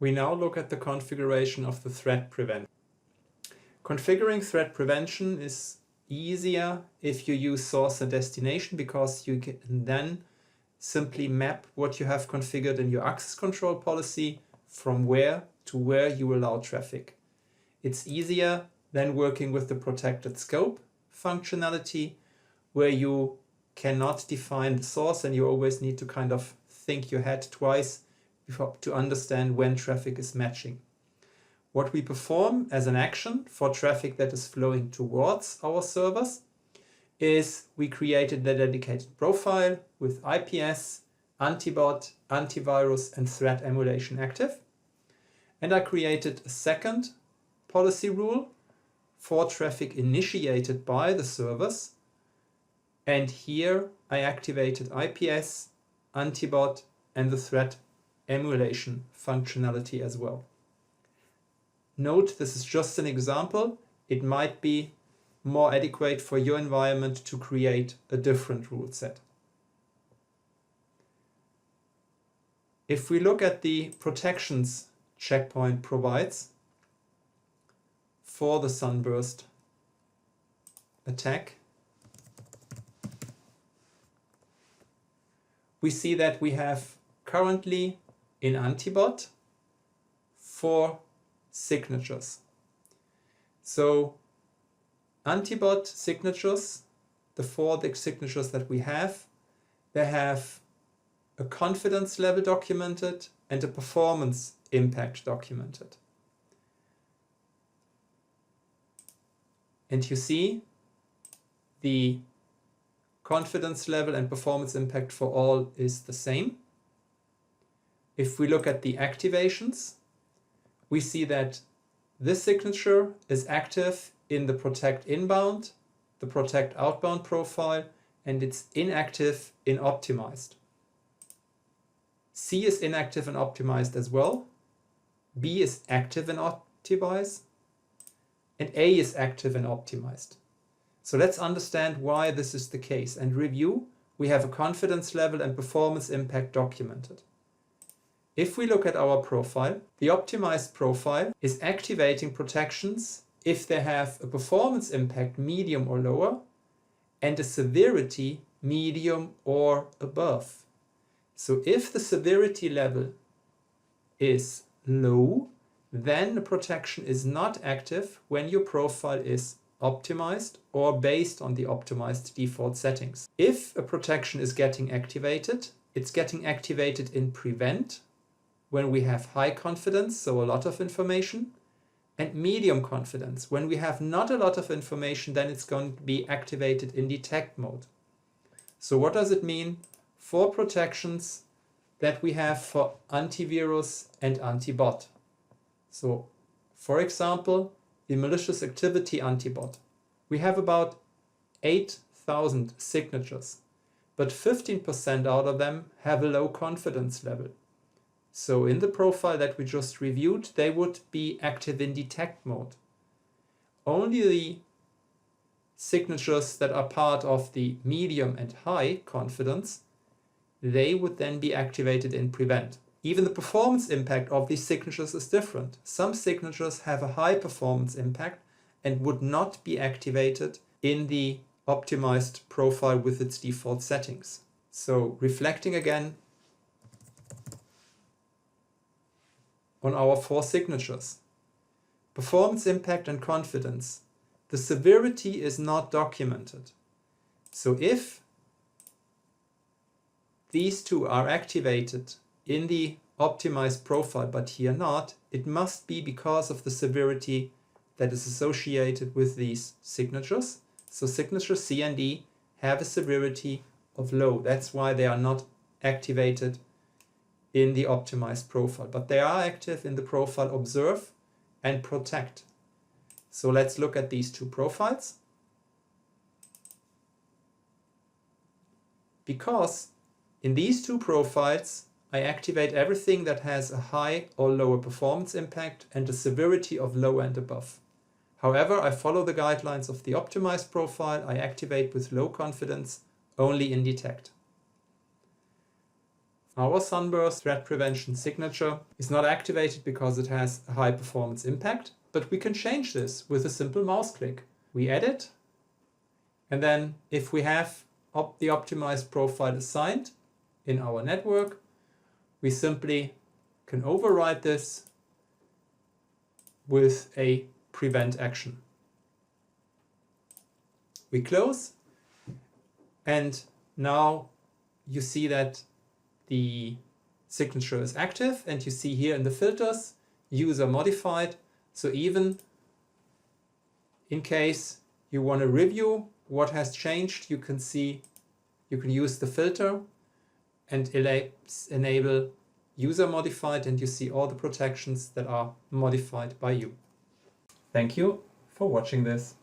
We now look at the configuration of the threat prevention. Configuring threat prevention is easier if you use source and destination, because you can then simply map what you have configured in your access control policy from where to where you allow traffic. It's easier than working with the protected scope functionality, where you cannot define the source and you always need to kind of think your head twice to understand when traffic is matching. What we perform as an action for traffic that is flowing towards our servers is we created a dedicated profile with IPS, antibot, antivirus, and threat emulation active. And I created a second policy rule for traffic initiated by the servers. And here I activated IPS, antibot, and the threat emulation functionality as well. Note, this is just an example. It might be more adequate for your environment to create a different rule set. If we look at the protections Checkpoint provides for the Sunburst attack, we see that we have currently in Antibot 4 signatures. So Antibot signatures, the 4 signatures that we have, they have a confidence level documented and a performance impact documented. And you see the confidence level and performance impact for all is the same. If we look at the activations, we see that this signature is active in the protect inbound, the protect outbound profile, and it's inactive in optimized. C is inactive and optimized as well. B is active and optimized. And A is active and optimized. So let's understand why this is the case and review. We have a confidence level and performance impact documented. If we look at our profile, the optimized profile is activating protections if they have a performance impact medium or lower and a severity medium or above. So if the severity level is low, then the protection is not active when your profile is optimized or based on the optimized default settings. If a protection is getting activated, it's getting activated in prevent when we have high confidence, so a lot of information, and medium confidence. When we have not a lot of information, then it's going to be activated in detect mode. So what does it mean for protections that we have for antivirus and antibot? So, for example, the malicious activity antibot. We have about 8,000 signatures, but 15% out of them have a low confidence level. So in the profile that we just reviewed, they would be active in detect mode. Only the signatures that are part of the medium and high confidence, they would then be activated in prevent. Even the performance impact of these signatures is different. Some signatures have a high performance impact and would not be activated in the optimized profile with its default settings. So reflecting again on our 4 signatures. Performance impact and confidence. The severity is not documented. So if these 2 are activated in the optimized profile, but here not, it must be because of the severity that is associated with these signatures. So signatures C and D have a severity of low. That's why they are not activated in the optimized profile, but they are active in the profile observe and protect. So let's look at these 2 profiles. Because in these 2 profiles, I activate everything that has a high or lower performance impact and a severity of low and above. However, I follow the guidelines of the optimized profile. I activate with low confidence only in detect. Our Sunburst threat prevention signature is not activated because it has a high performance impact, but we can change this with a simple mouse click. We edit, and then if we have the optimized profile assigned in our network, we simply can override this with a prevent action. We close, and now you see that the signature is active, and you see here in the filters, user modified. So even in case you want to review what has changed, you can use the filter and enable user modified, and you see all the protections that are modified by you. Thank you for watching this.